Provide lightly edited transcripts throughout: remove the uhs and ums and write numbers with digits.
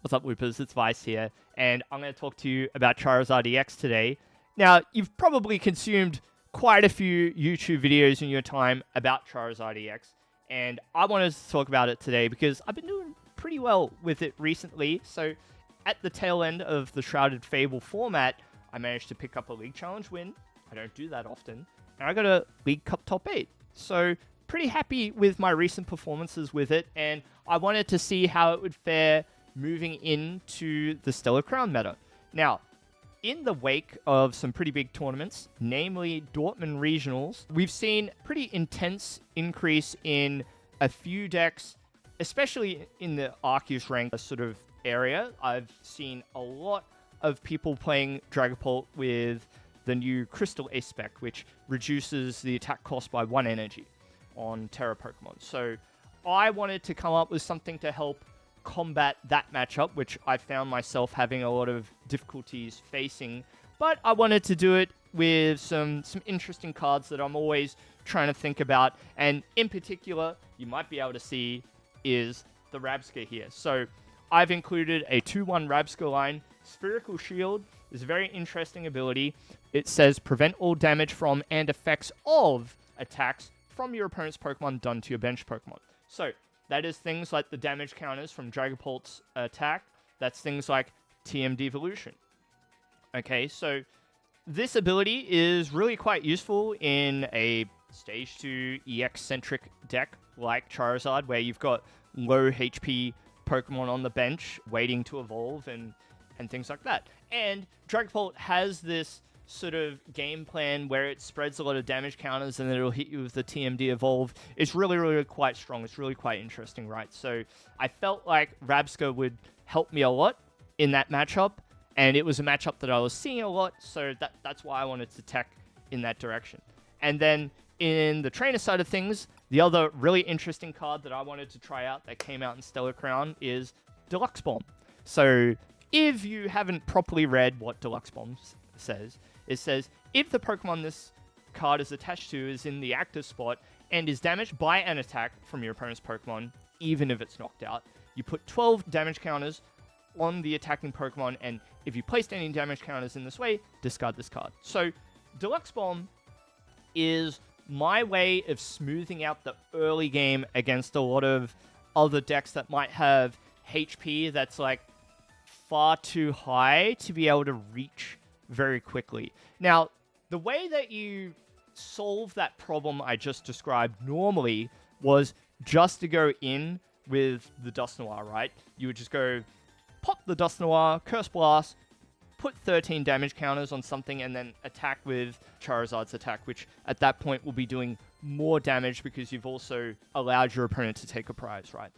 What's up, Loopers? It's Vice here, and I'm going to talk to you about Charizard EX today. Now, you've probably consumed quite a few YouTube videos in your time about Charizard EX, and I wanted to talk about it today because I've been doing pretty well with it recently. So, at the tail end of the Shrouded Fable format, I managed to pick up a League Challenge win. I don't do that often. And I got a League Cup top 8. So, pretty happy with my recent performances with it, and I wanted to see how it would fare moving into the Stellar Crown meta. Now, in the wake of some pretty big tournaments, namely Dortmund Regionals, we've seen pretty intense increase in a few decks, especially in the Arceus Rank sort of area. I've seen a lot of people playing Dragapult with the new Crystal Ace spec, which reduces the attack cost by 1 energy on Terra Pokemon. So I wanted to come up with something to help combat that matchup, which I found myself having a lot of difficulties facing, but I wanted to do it with some interesting cards that I'm always trying to think about, and in particular, you might be able to see, is the Rabsca here. So I've included a 2-1 Rabsca line. Spherical Shield is a very interesting ability. It says prevent all damage from and effects of attacks from your opponent's Pokemon done to your bench Pokemon. So that is things like the damage counters from Dragapult's attack. That's things like TM Devolution. Okay, so this ability is really quite useful in a Stage 2 EX-centric deck like Charizard, where you've got low HP Pokemon on the bench waiting to evolve and things like that. And Dragapult has this sort of game plan where it spreads a lot of damage counters and then it'll hit you with the TMD evolve. It's really quite strong. It's really quite interesting, right? So I felt like Rabsca would help me a lot in that matchup, and it was a matchup that I was seeing a lot, so that's why I wanted to tech in that direction. And then in the trainer side of things, the other really interesting card that I wanted to try out that came out in Stellar Crown is Deluxe Bomb. So if you haven't properly read what Deluxe Bomb says, it says, if the Pokemon this card is attached to is in the active spot and is damaged by an attack from your opponent's Pokemon, even if it's knocked out, you put 12 damage counters on the attacking Pokemon, and if you placed any damage counters in this way, discard this card. So Deluxe Bomb is my way of smoothing out the early game against a lot of other decks that might have HP that's like far too high to be able to reach very quickly. Now, the way that you solve that problem I just described normally was just to go in with the Dusknoir, right? You would just go pop the Dusknoir, Curse Blast, put 13 damage counters on something, and then attack with Charizard's attack, which at that point will be doing more damage because you've also allowed your opponent to take a prize, right?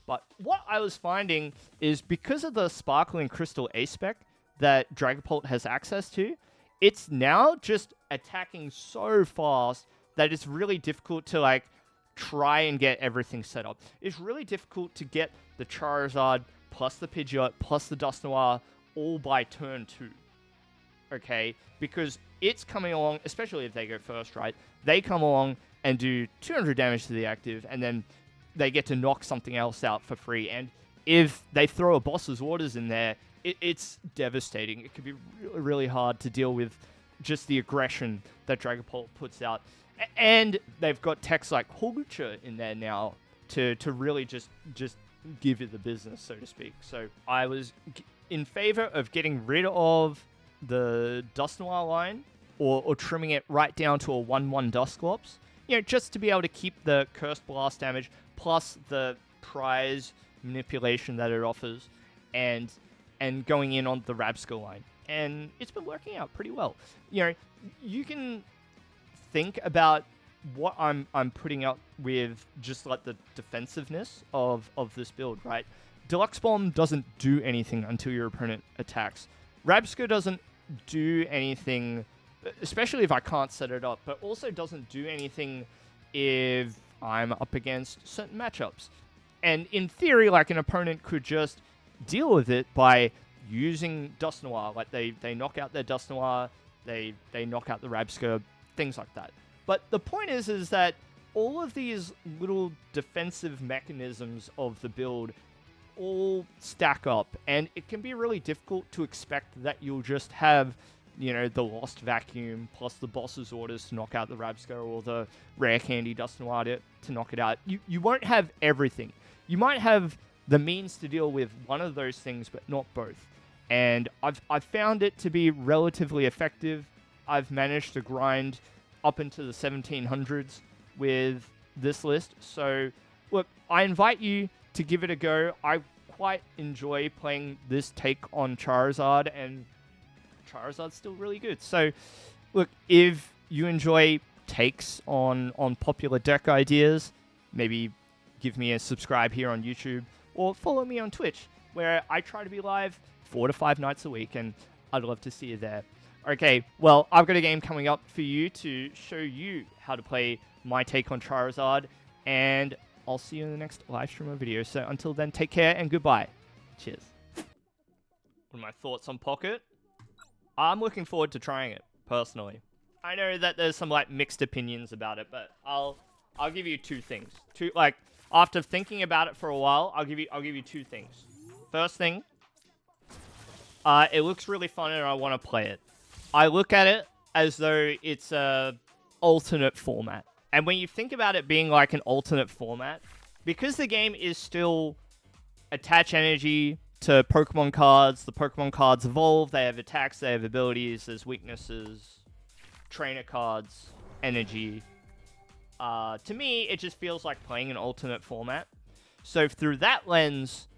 But what I was finding is because of the Sparkling Crystal Ace spec that Dragapult has access to, it's now just attacking so fast that it's really difficult to like try and get everything set up. It's really difficult to get the Charizard plus the Pidgeot plus the Dusknoir all by turn 2. Okay? Because it's coming along, especially if they go first, right? They come along and do 200 damage to the active, and then they get to knock something else out for free. And if they throw a boss's orders in there, it's devastating. It can be really hard to deal with just the aggression that Dragapult puts out. And they've got techs like Hawlucha in there now to really just give you the business, so to speak. So I was in favor of getting rid of the Dusknoir line or trimming it right down to a 1-1 Dusclops, you know, just to be able to keep the Curse Blast damage plus the prize manipulation that it offers, and going in on the Rabsca line. And it's been working out pretty well. You know, you can think about what I'm putting up with just like the defensiveness of this build, right? Deluxe Bomb doesn't do anything until your opponent attacks. Rabsca doesn't do anything, especially if I can't set it up, but also doesn't do anything if I'm up against certain matchups. And in theory, like, an opponent could just deal with it by using Dusknoir. Like, they knock out their Dusknoir, they knock out the Rabsca, things like that. But the point is that all of these little defensive mechanisms of the build all stack up, and it can be really difficult to expect that you'll just have, you know, the Lost Vacuum plus the boss's orders to knock out the Rabsca, or the Rare Candy Dust Noir to knock it out. You won't have everything. You might have the means to deal with one of those things, but not both. And I've found it to be relatively effective. I've managed to grind up into the 1700s with this list. So, look, I invite you to give it a go. I quite enjoy playing this take on Charizard, and Charizard's still really good. So, look, if you enjoy takes on popular deck ideas, maybe give me a subscribe here on YouTube, or follow me on Twitch, where I try to be live 4 to 5 nights a week, and I'd love to see you there. Okay, well, I've got a game coming up for you to show you how to play my take on Charizard, and I'll see you in the next live stream or video. So until then, take care and goodbye. Cheers. What are my thoughts on Pocket? I'm looking forward to trying it, personally. I know that there's some, like, mixed opinions about it, but I'll give you two things. After thinking about it for a while, I'll give you two things. First thing, it looks really fun and I want to play it. I look at it as though it's a alternate format. And when you think about it being like an alternate format, because the game is still attach energy to Pokemon cards, the Pokemon cards evolve, they have attacks, they have abilities, there's weaknesses, trainer cards, energy. To me, it just feels like playing an alternate format. So through that lens,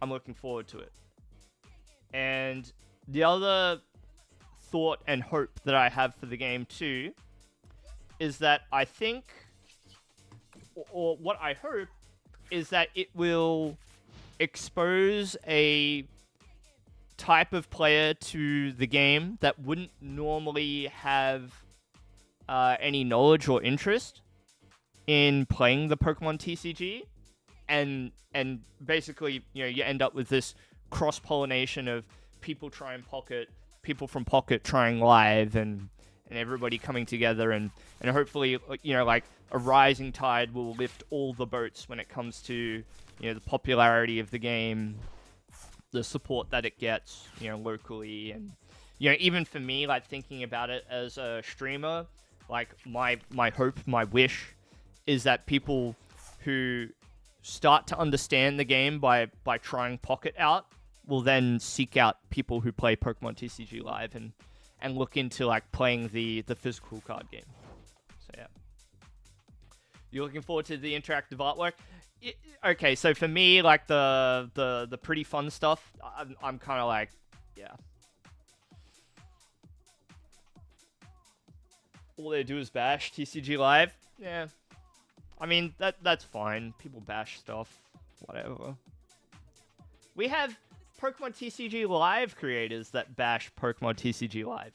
I'm looking forward to it. And the other thought and hope that I have for the game too is that I think, or what I hope, is that it will expose a type of player to the game that wouldn't normally have any knowledge or interest in playing the Pokemon TCG, and basically, you know, you end up with this cross-pollination of people trying Pocket, people from Pocket trying Live, and everybody coming together, and hopefully, you know, like, a rising tide will lift all the boats when it comes to, you know, the popularity of the game, the support that it gets, you know, locally, and, you know, even for me, like, thinking about it as a streamer, like, my hope, my wish is that people who start to understand the game by trying Pocket out will then seek out people who play Pokemon TCG Live and look into, like, playing the physical card game. So yeah, you're looking forward to the interactive artwork. Okay, so for me, like, the pretty fun stuff, I'm kind of like, yeah. All they do is bash TCG Live. Yeah. I mean, that's fine. People bash stuff. Whatever. We have Pokemon TCG Live creators that bash Pokemon TCG Live.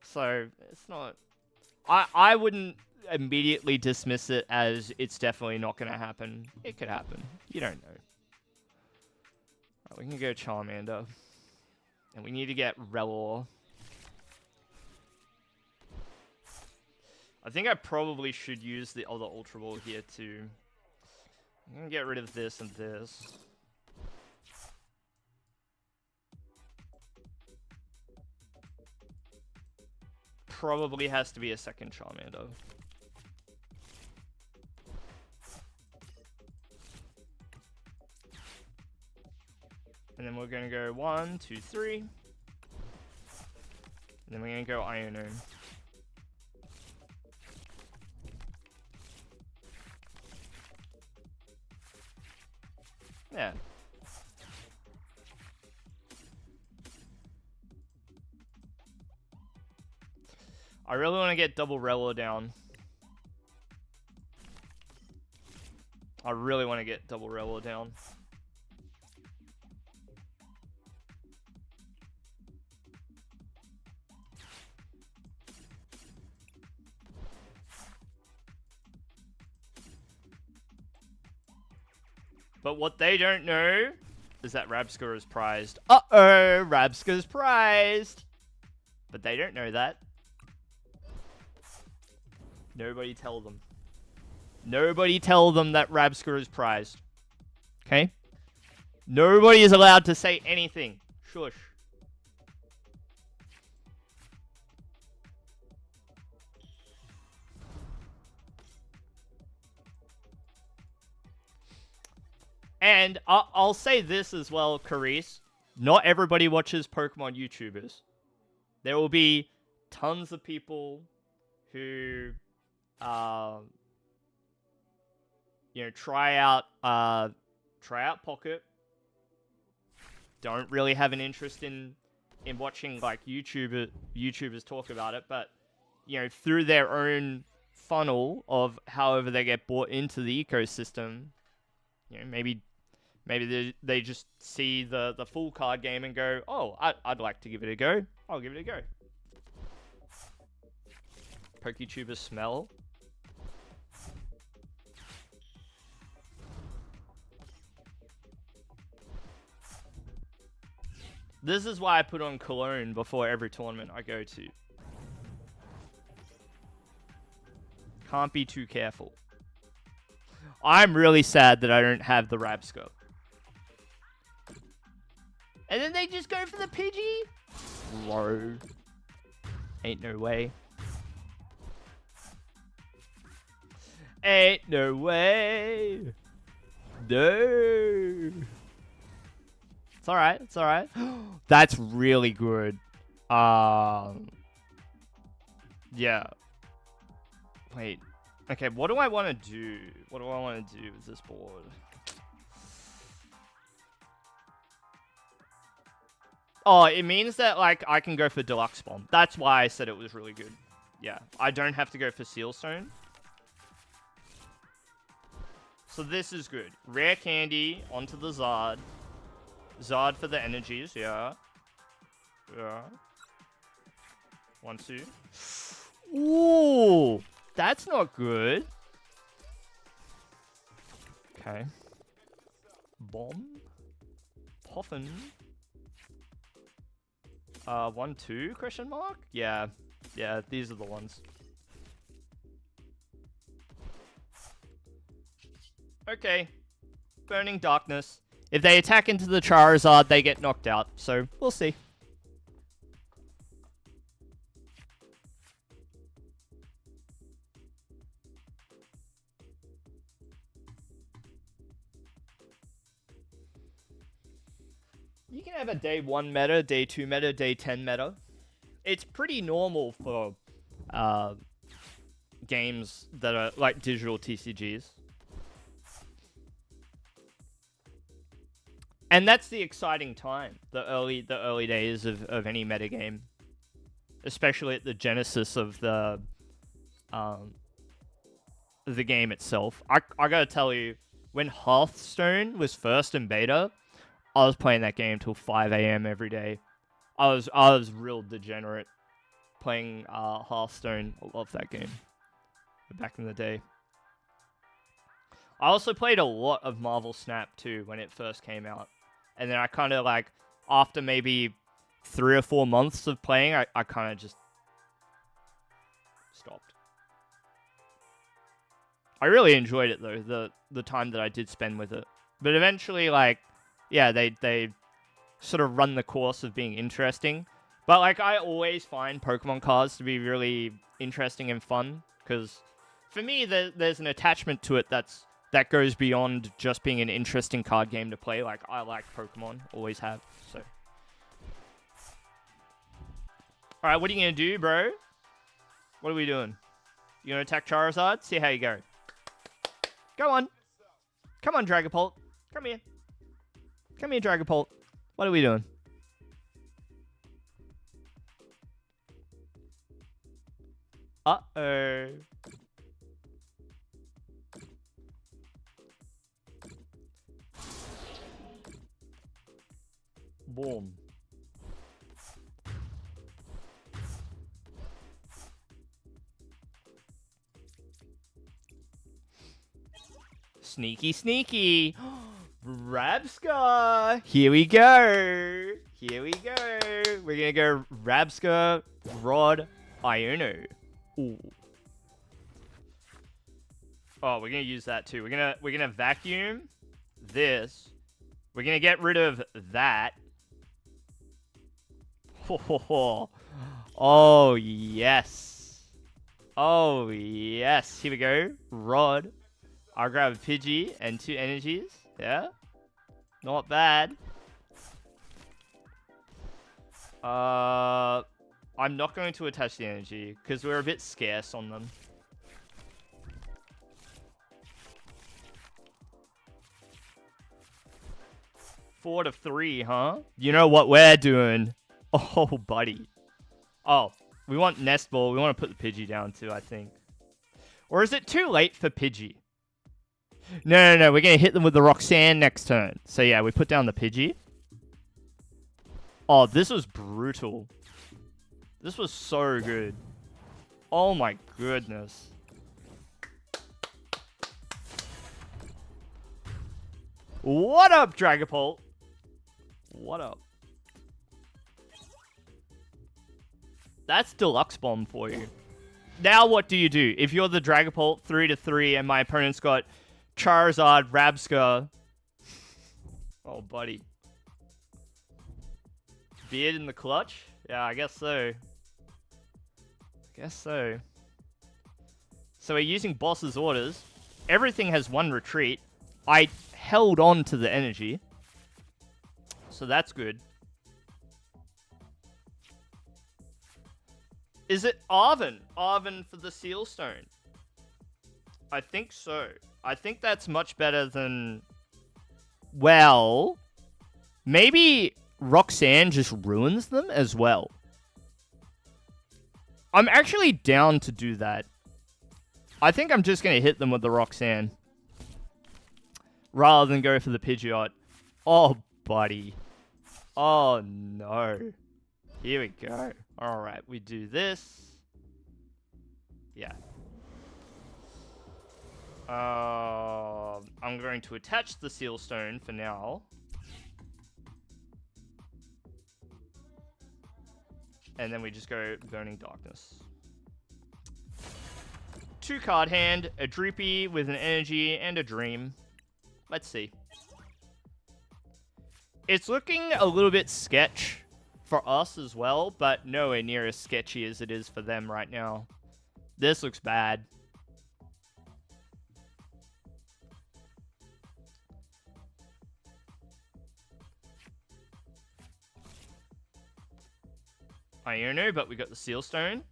So, it's not... I wouldn't immediately dismiss it as it's definitely not going to happen. It could happen. You don't know. Right, we can go Charmander. And we need to get Rellor. I think I probably should use the other Ultra Ball here too. I'm going to get rid of this and this. Probably has to be a second Charmander. And then we're going to go 1, 2, 3. And then we're going to go Iono. Yeah. I really want to get double Rellor down. I really want to get double Rellor down. But what they don't know is that Rabsca is prized. Uh-oh, Rabsca's prized. But they don't know that. Nobody tell them. Nobody tell them that Rabsca is prized. Okay? Nobody is allowed to say anything. Shush. And I'll say this as well, Carice. Not everybody watches Pokemon YouTubers. There will be tons of people who, you know, try out Pocket. Don't really have an interest in watching like YouTubers talk about it, but you know, through their own funnel of however they get bought into the ecosystem, you know, maybe they just see the full card game and go, oh, I'd like to give it a go. I'll give it a go. PokeTuber smell. This is why I put on cologne before every tournament I go to. Can't be too careful. I'm really sad that I don't have the Rabsca. And then they just go for the Pidgey? Bro. Ain't no way. Ain't no way. No. It's alright, it's alright. That's really good. Yeah. Wait. Okay, what do I want to do? What do I want to do with this board? Oh, it means that, like, I can go for Deluxe Bomb. That's why I said it was really good. Yeah, I don't have to go for Sealstone. So this is good. Rare Candy onto the Zard. Zard for the energies, yeah. Yeah. 1, 2. Ooh, that's not good. Okay. Bomb. Poffin. 1, 2, question mark? Yeah. Yeah, these are the ones. Okay. Burning Darkness. If they attack into the Charizard, they get knocked out. So, we'll see. You can have a day 1 meta, day 2 meta, day 10 meta. It's pretty normal for games that are like digital TCGs. And that's the exciting time, the early days of any metagame. Especially at the genesis of the game itself. I gotta tell you, when Hearthstone was first in beta, I was playing that game till 5 AM every day. I was real degenerate playing Hearthstone. I love that game. Back in the day. I also played a lot of Marvel Snap too when it first came out. And then I kind of like, after maybe 3 or 4 months of playing, I kind of just stopped. I really enjoyed it though, the time that I did spend with it. But eventually, like, yeah, they sort of run the course of being interesting. But like, I always find Pokemon cards to be really interesting and fun, because for me, there's an attachment to it that goes beyond just being an interesting card game to play. Like, I like Pokemon, always have, so. Alright, what are you gonna do, bro? What are we doing? You gonna attack Charizard? See how you go. Go on. Come on, Dragapult. Come here. Come here, Dragapult. What are we doing? Uh-oh. Boom. Sneaky, sneaky. Rabsca. Here we go. Here we go. We're gonna go Rabsca, Rod, Iono. Ooh. Oh, we're gonna use that too. We're gonna vacuum this We're going to get rid of that. Oh, yes. Oh, yes. Here we go. Rod. I'll grab a Pidgey and 2 energies. Yeah. Not bad. I'm not going to attach the energy because we're a bit scarce on them. Four to 3, huh? You know what we're doing? Oh, buddy. Oh, we want Nest Ball. We want to put the Pidgey down too, I think. Or is it too late for Pidgey? No. We're going to hit them with the Roxanne next turn. So yeah, we put down the Pidgey. Oh, this was brutal. This was so good. Oh my goodness. What up, Dragapult? What up? That's Deluxe Bomb for you. Now what do you do? If you're the Dragapult 3 to 3 and my opponent's got Charizard, Rabsca. Oh, buddy. Beard in the clutch? Yeah, I guess so. So we're using boss's orders. Everything has 1 retreat. I held on to the energy. So that's good. Is it Arven? Arven for the Seal Stone? I think so. I think that's much better than... Well... Maybe Roxanne just ruins them as well. I'm actually down to do that. I think I'm just going to hit them with the Roxanne. Rather than go for the Pidgeot. Oh, buddy. Oh, no. Here we go. Alright, we do this. Yeah. I'm going to attach the Seal Stone for now. And then we just go Burning Darkness. 2 card hand, a Droopy with an energy and a Dream. Let's see. It's looking a little bit sketch for us as well, but nowhere near as sketchy as it is for them right now. This looks bad. Iono, but we got the Seal Stone.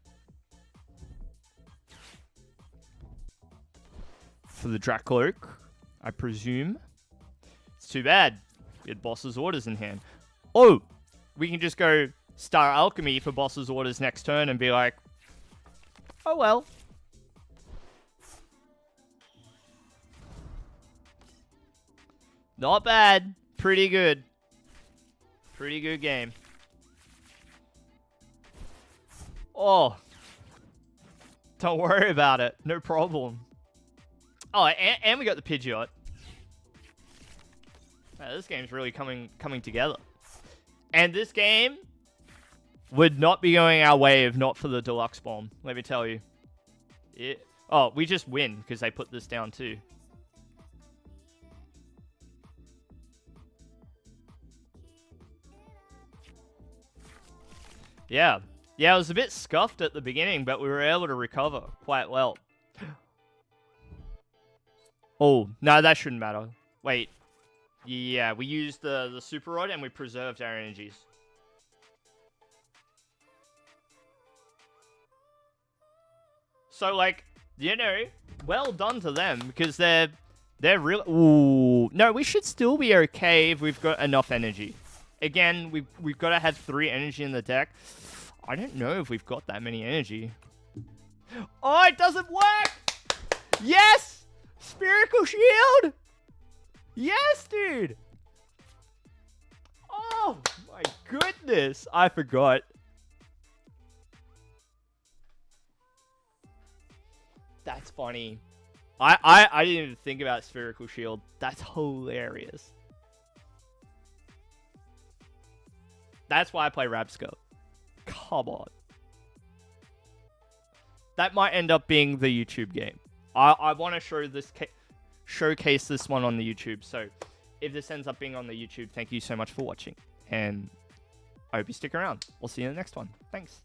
For the Dracloak, I presume. It's too bad. We had boss's orders in hand. Oh! We can just go Star Alchemy for boss's orders next turn and be like, oh well. Not bad. Pretty good. Pretty good game. Oh. Don't worry about it. No problem. Oh, and we got the Pidgeot. Wow, this game's really coming together. And this game would not be going our way if not for the Deluxe Bomb. Let me tell you. Oh, we just win because they put this down too. Yeah. Yeah, it was a bit scuffed at the beginning, but we were able to recover quite well. Oh, no, that shouldn't matter. Wait. Yeah, we used the Super Rod and we preserved our energies. So, like, you know, well done to them because they're real. Ooh, no, we should still be okay if we've got enough energy. Again, we've got to have 3 energy in the deck. I don't know if we've got that many energy. Oh, it doesn't work! Yes! Spherical Shield! Yes, dude! Oh, my goodness! I forgot. That's funny. I didn't even think about Spherical Shield. That's hilarious. That's why I play Rabsca. Come on. That might end up being the YouTube game. I want to show this showcase this one on the YouTube. So if this ends up being on the YouTube, thank you so much for watching. And I hope you stick around. We'll see you in the next one. Thanks.